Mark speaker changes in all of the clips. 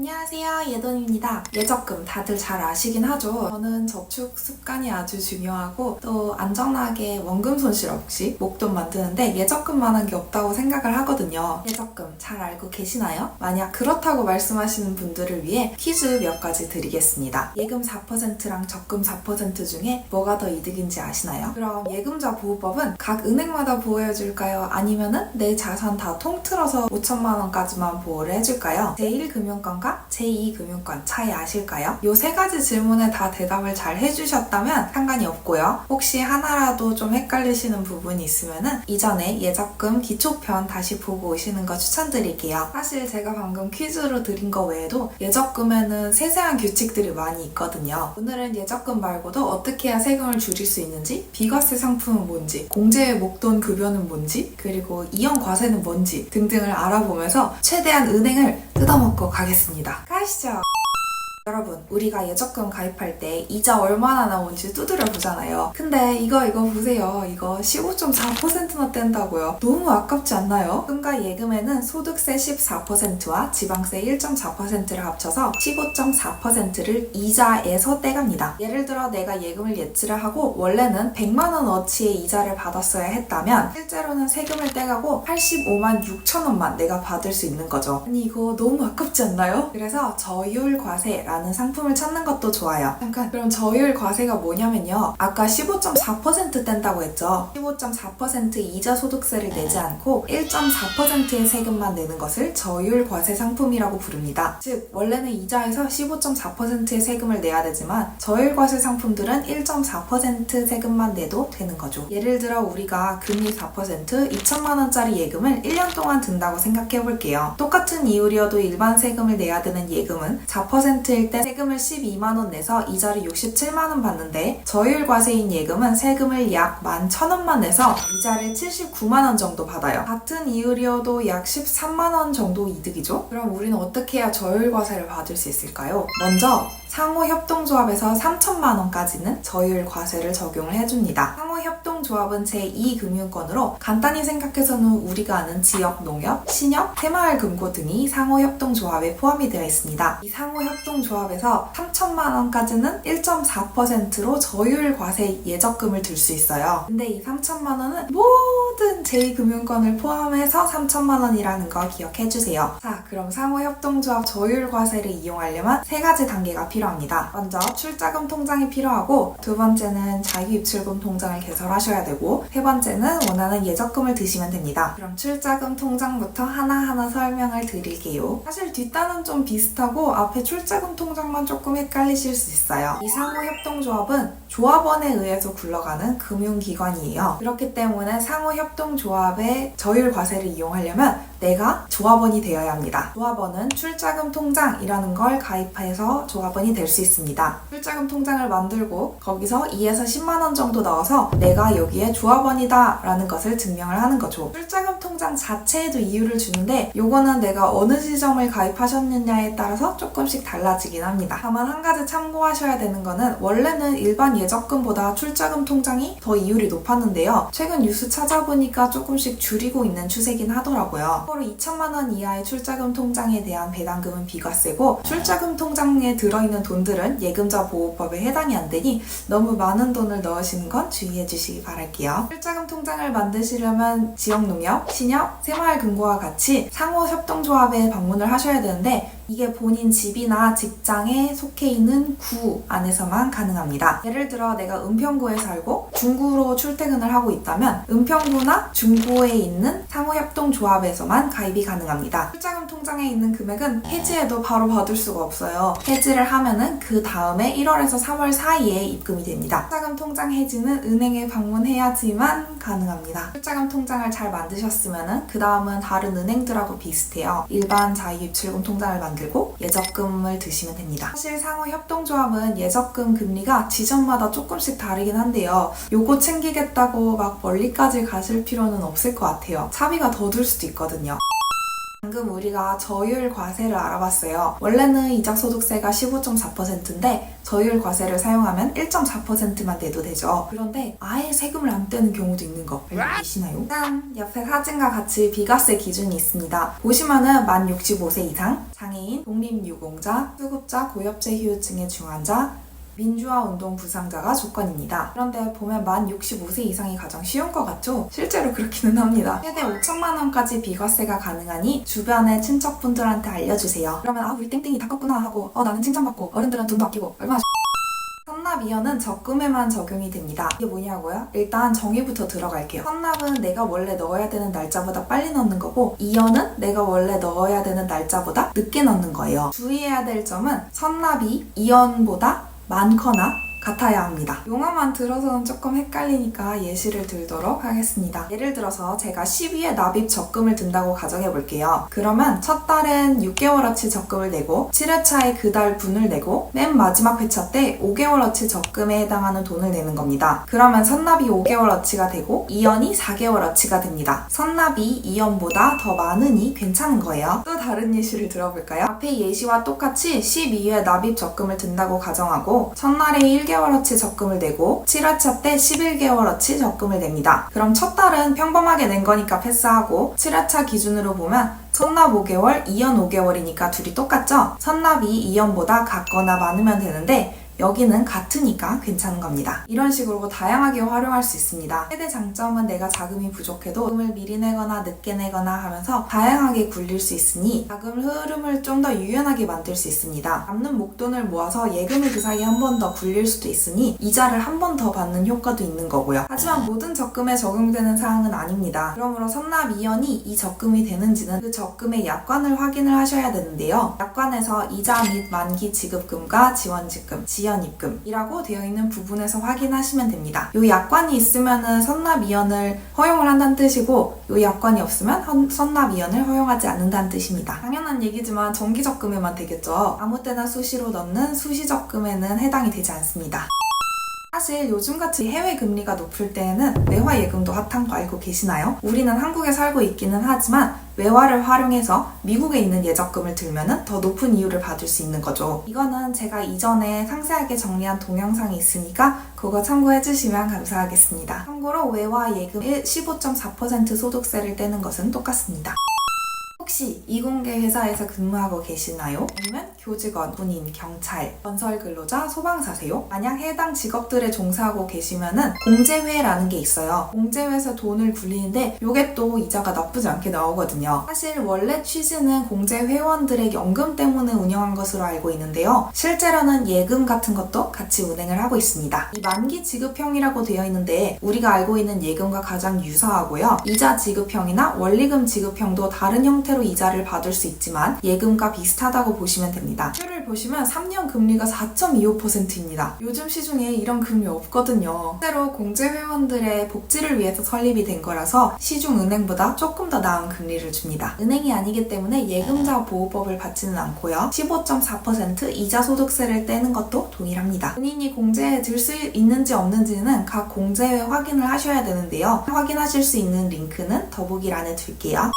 Speaker 1: 안녕하세요, 예돈입니다. 예적금 다들 잘 아시긴 하죠. 저는 저축 습관이 아주 중요하고 또 안전하게 원금 손실 없이 목돈 만드는데 예적금만한 게 없다고 생각을 하거든요. 예적금 잘 알고 계시나요? 만약 그렇다고 말씀하시는 분들을 위해 퀴즈 몇 가지 드리겠습니다. 예금 4%랑 적금 4% 중에 뭐가 더 이득인지 아시나요? 그럼 예금자 보호법은 각 은행마다 보호해줄까요? 아니면은 내 자산 다 통틀어서 5천만 원까지만 보호를 해줄까요? 제1금융권과 제2금융권 차이 아실까요? 이 세 가지 질문에 다 대답을 잘 해주셨다면 상관이 없고요. 혹시 하나라도 좀 헷갈리시는 부분이 있으면은 이전에 예적금 기초편 다시 보고 오시는 거 추천드릴게요. 사실 제가 방금 퀴즈로 드린 거 외에도 예적금에는 세세한 규칙들이 많이 있거든요. 오늘은 예적금 말고도 어떻게 해야 세금을 줄일 수 있는지, 비과세 상품은 뭔지, 공제의 목돈 급여는 뭔지, 그리고 이연 과세는 뭔지 등등을 알아보면서 최대한 은행을 뜯어먹고 가겠습니다. 가시죠. 여러분, 우리가 예적금 가입할 때 이자 얼마나 나오는지 두드려 보잖아요. 근데 이거 보세요. 이거 15.4%나 뗀다고요. 너무 아깝지 않나요? 금과 예금에는 소득세 14%와 지방세 1.4%를 합쳐서 15.4%를 이자에서 떼갑니다. 예를 들어 내가 예금을 예치를 하고 원래는 100만 원어치의 이자를 받았어야 했다면 실제로는 세금을 떼가고 85만 6천 원만 내가 받을 수 있는 거죠. 아니 이거 너무 아깝지 않나요? 그래서 저율 과세 라는 상품을 찾는 것도 좋아요. 잠깐, 그럼 저율 과세가 뭐냐면요. 아까 15.4% 뗀다고 했죠. 15.4% 이자 소득세를 내지 않고 1.4%의 세금만 내는 것을 저율 과세 상품이라고 부릅니다. 즉, 원래는 이자에서 15.4%의 세금을 내야 되지만 저율 과세 상품들은 1.4% 세금만 내도 되는 거죠. 예를 들어 우리가 금리 4%, 2천만 원짜리 예금을 1년 동안 든다고 생각해 볼게요. 똑같은 이율이어도 일반 세금을 내야 되는 예금은 4%일 때 세금을 12만 원 내서 이자를 67만 원 받는데 저율 과세인 예금은 세금을 약 11,000원만 내서 이자를 79만 원 정도 받아요. 같은 이율이어도 약 13만 원 정도 이득이죠? 그럼 우리는 어떻게 해야 저율 과세를 받을 수 있을까요? 먼저 상호협동조합에서 3천만 원까지는 저율 과세를 적용을 해줍니다. 상호협동조합은 제2금융권으로 간단히 생각해서는 우리가 아는 지역 농협, 신협, 새마을금고 등이 상호협동조합에 포함이 되어 있습니다. 이 상호협동조합에서 3천만 원까지는 1.4%로 저율 과세 예적금을 들 수 있어요. 근데 이 3천만 원은 모든 제2금융권을 포함해서 3천만 원이라는 거 기억해주세요. 자, 그럼 상호협동조합 저율 과세를 이용하려면 세 가지 단계가 필요합니다. 먼저 출자금 통장이 필요하고, 두 번째는 자기입출금 통장을 개설하셔야 되고, 세 번째는 원하는 예적금을 드시면 됩니다. 그럼 출자금 통장부터 하나하나 설명을 드릴게요. 사실 뒷단은 좀 비슷하고 앞에 출자금 통장만 조금 헷갈리실 수 있어요. 이 상호협동조합은 조합원에 의해서 굴러가는 금융기관이에요. 그렇기 때문에 상호협동조합의 저율 과세를 이용하려면 내가 조합원이 되어야 합니다. 조합원은 출자금 통장이라는 걸 가입해서 조합원이 될 수 있습니다. 출자금 통장을 만들고 거기서 2에서 10만 원 정도 넣어서 내가 여기에 조합원이다 라는 것을 증명을 하는 거죠. 출자금 통장 자체에도 이유를 주는데 요거는 내가 어느 지점을 가입하셨느냐에 따라서 조금씩 달라지긴 합니다. 다만 한 가지 참고하셔야 되는 거는 원래는 일반 예적금보다 출자금 통장이 더 이율이 높았는데요. 최근 뉴스 찾아보니까 조금씩 줄이고 있는 추세긴 하더라고요. 참고로 2천만 원 이하의 출자금 통장에 대한 배당금은 비과세고, 출자금 통장에 들어있는 돈들은 예금자 보호법에 해당이 안 되니 너무 많은 돈을 넣으시는 건 주의해 주시기 바랄게요. 출자금 통장을 만드시려면 지역농협, 신협, 새마을금고와 같이 상호협동조합에 방문을 하셔야 되는데 이게 본인 집이나 직장에 속해 있는 구 안에서만 가능합니다. 예를 들어 내가 은평구에 살고 중구로 출퇴근을 하고 있다면 은평구나 중구에 있는 상호협동조합에서만 가입이 가능합니다. 출자금 통장에 있는 금액은 해지해도 바로 받을 수가 없어요. 해지를 하면은 그 다음에 1월에서 3월 사이에 입금이 됩니다. 출자금 통장 해지는 은행에 방문해야지만 가능합니다. 출자금 통장을 잘 만드셨으면은 그 다음은 다른 은행들하고 비슷해요. 일반 자유입출금 통장을 만들고 예적금을 드시면 됩니다. 사실 상호협동조합은 예적금 금리가 지점마다 조금씩 다르긴 한데요. 요거 챙기겠다고 막 멀리까지 가실 필요는 없을 것 같아요. 차비가 더 들 수도 있거든요. 방금 우리가 저율 과세를 알아봤어요. 원래는 이자소득세가 15.4%인데 저율 과세를 사용하면 1.4%만 내도 되죠. 그런데 아예 세금을 안 떼는 경우도 있는 거 알고 계시나요? 짠! 옆에 사진과 같이 비과세 기준이 있습니다. 보시면은 만 65세 이상, 장애인, 독립유공자, 수급자, 고엽제 후유증의 중환자, 민주화운동 부상자가 조건입니다. 그런데 보면 만 65세 이상이 가장 쉬운 것 같죠? 실제로 그렇기는 합니다. 최대 5천만 원까지 비과세가 가능하니 주변의 친척분들한테 알려주세요. 그러면 우리 땡땡이 다 컸구나 하고 나는 칭찬받고 어른들은 돈도 아끼고 얼마나 선납이연은 적금에만 적용이 됩니다. 이게 뭐냐고요? 일단 정의부터 들어갈게요. 선납은 내가 원래 넣어야 되는 날짜보다 빨리 넣는 거고 이연은 내가 원래 넣어야 되는 날짜보다 늦게 넣는 거예요. 주의해야 될 점은 선납이 이연보다 많거나 같아야 합니다. 용어만 들어서는 조금 헷갈리니까 예시를 들도록 하겠습니다. 예를 들어서 제가 12회 납입 적금을 든다고 가정해 볼게요. 그러면 첫 달엔 6개월어치 적금을 내고 7회차에 그 달 분을 내고 맨 마지막 회차 때 5개월어치 적금에 해당하는 돈을 내는 겁니다. 그러면 선납이 5개월어치가 되고 이연이 4개월어치가 됩니다. 선납이 이연보다 더 많으니 괜찮은 거예요. 또 다른 예시를 들어볼까요? 앞에 예시와 똑같이 12회 납입 적금을 든다고 가정하고 첫날에 1개월어치 적금을 내고 7회차 때 11개월어치 적금을 냅니다. 그럼 첫 달은 평범하게 낸 거니까 패스하고 7회차 기준으로 보면 선납 5개월, 이연 5개월이니까 둘이 똑같죠? 선납이 이연보다 같거나 많으면 되는데 여기는 같으니까 괜찮은 겁니다. 이런 식으로 다양하게 활용할 수 있습니다. 최대 장점은 내가 자금이 부족해도 자금을 미리 내거나 늦게 내거나 하면서 다양하게 굴릴 수 있으니 자금 흐름을 좀 더 유연하게 만들 수 있습니다. 남는 목돈을 모아서 예금을 그 사이에 한 번 더 굴릴 수도 있으니 이자를 한 번 더 받는 효과도 있는 거고요. 하지만 모든 적금에 적용되는 사항은 아닙니다. 그러므로 선납 이연이 이 적금이 되는지는 그 적금의 약관을 확인을 하셔야 되는데요. 약관에서 이자 및 만기 지급금과 지원지급, 지연입금이라고 되어 있는 부분에서 확인하시면 됩니다. 이 약관이 있으면은 선납이연을 허용을 한다는 뜻이고 이 약관이 없으면 선납이연을 허용하지 않는다는 뜻입니다. 당연한 얘기지만 정기적금에만 되겠죠. 아무 때나 수시로 넣는 수시적금에는 해당이 되지 않습니다. 사실 요즘같이 해외 금리가 높을 때에는 외화 예금도 핫한 거 알고 계시나요? 우리는 한국에 살고 있기는 하지만 외화를 활용해서 미국에 있는 예적금을 들면은 더 높은 이율을 받을 수 있는 거죠. 이거는 제가 이전에 상세하게 정리한 동영상이 있으니까 그거 참고해 주시면 감사하겠습니다. 참고로 외화 예금 15.4% 소득세를 떼는 것은 똑같습니다. 혹시 이공계 회사에서 근무하고 계시나요? 아니면 교직원, 군인, 경찰, 건설 근로자, 소방사세요? 만약 해당 직업들에 종사하고 계시면은 공제회라는 게 있어요. 공제회에서 돈을 굴리는데 요게 또 이자가 나쁘지 않게 나오거든요. 사실 원래 취지는 공제회원들의 연금 때문에 운영한 것으로 알고 있는데요. 실제로는 예금 같은 것도 같이 운행을 하고 있습니다. 이 만기 지급형이라고 되어 있는데 우리가 알고 있는 예금과 가장 유사하고요. 이자 지급형이나 원리금 지급형도 다른 형태로 이자를 받을 수 있지만 예금과 비슷하다고 보시면 됩니다. 표를 보시면 3년 금리가 4.25%입니다. 요즘 시중에 이런 금리 없거든요. 실제로 공제회원들의 복지를 위해서 설립이 된 거라서 시중 은행보다 조금 더 나은 금리를 줍니다. 은행이 아니기 때문에 예금자 보호법을 받지는 않고요. 15.4% 이자 소득세를 떼는 것도 동일합니다. 본인이 공제에 들 수 있는지 없는지는 각 공제회 확인을 하셔야 되는데요. 확인하실 수 있는 링크는 더보기란에 둘게요.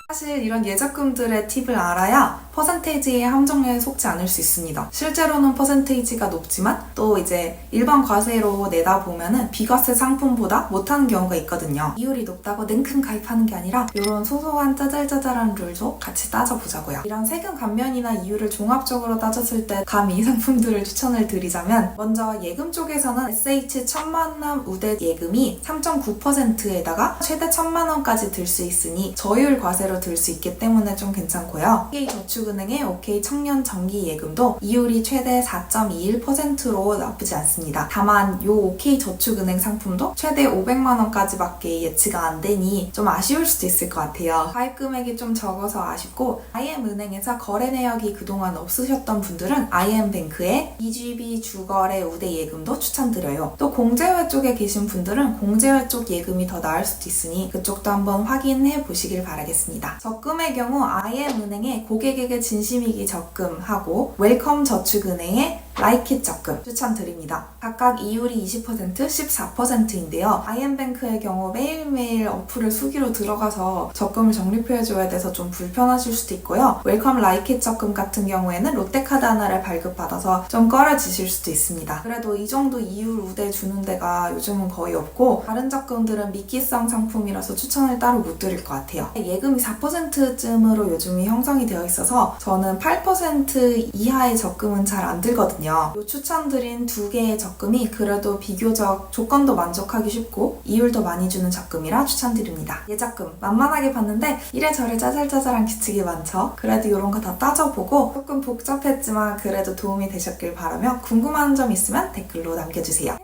Speaker 1: 사실 이런 예적금들의 팁을 알아야 퍼센테이지의 함정에 속지 않을 수 있습니다. 실제로는 퍼센테이지가 높지만 또 이제 일반 과세로 내다 보면은 비과세 상품보다 못하는 경우가 있거든요. 이율이 높다고 냉큼 가입하는 게 아니라 이런 소소한 짜잘짜잘한 룰도 같이 따져보자고요. 이런 세금 감면이나 이율을 종합적으로 따졌을 때 감히 상품들을 추천을 드리자면 먼저 예금 쪽에서는 SH 1000만원 우대 예금이 3.9%에다가 최대 1000만원까지 들 수 있으니 저율 과세로 들 수 있기 때문에 좀 괜찮고요. OK저축은행의 OK청년 정기예금도 이율이 최대 4.21%로 나쁘지 않습니다. 다만 이 OK저축은행 상품도 최대 500만원까지밖에 예치가 안 되니 좀 아쉬울 수도 있을 것 같아요. 가입 금액이 좀 적어서 아쉽고 IM은행에서 거래 내역이 그동안 없으셨던 분들은 IM뱅크의 EGB 주거래 우대 예금도 추천드려요. 또 공제회 쪽에 계신 분들은 공제회 쪽 예금이 더 나을 수도 있으니 그쪽도 한번 확인해 보시길 바라겠습니다. 적금의 경우 IM은행의 고객에게 진심이기 적금하고 웰컴 저축은행의 라이킷 적금 추천드립니다. 각각 이율이 20%, 14%인데요. 아이엠뱅크의 경우 매일매일 어플을 수기로 들어가서 적금을 적립해줘야 돼서 좀 불편하실 수도 있고요. 웰컴 라이킷 적금 같은 경우에는 롯데카드 하나를 발급받아서 좀 꺼려지실 수도 있습니다. 그래도 이 정도 이율 우대 주는 데가 요즘은 거의 없고 다른 적금들은 미끼성 상품이라서 추천을 따로 못 드릴 것 같아요. 예금이 4%쯤으로 요즘이 형성이 되어 있어서 저는 8% 이하의 적금은 잘 안 들거든요. 이 추천드린 두 개의 적금이 그래도 비교적 조건도 만족하기 쉽고 이율도 많이 주는 적금이라 추천드립니다. 예적금 만만하게 봤는데 이래저래 짜잘짜잘한 규칙이 많죠. 그래도 이런 거 다 따져보고 조금 복잡했지만 그래도 도움이 되셨길 바라며 궁금한 점 있으면 댓글로 남겨주세요.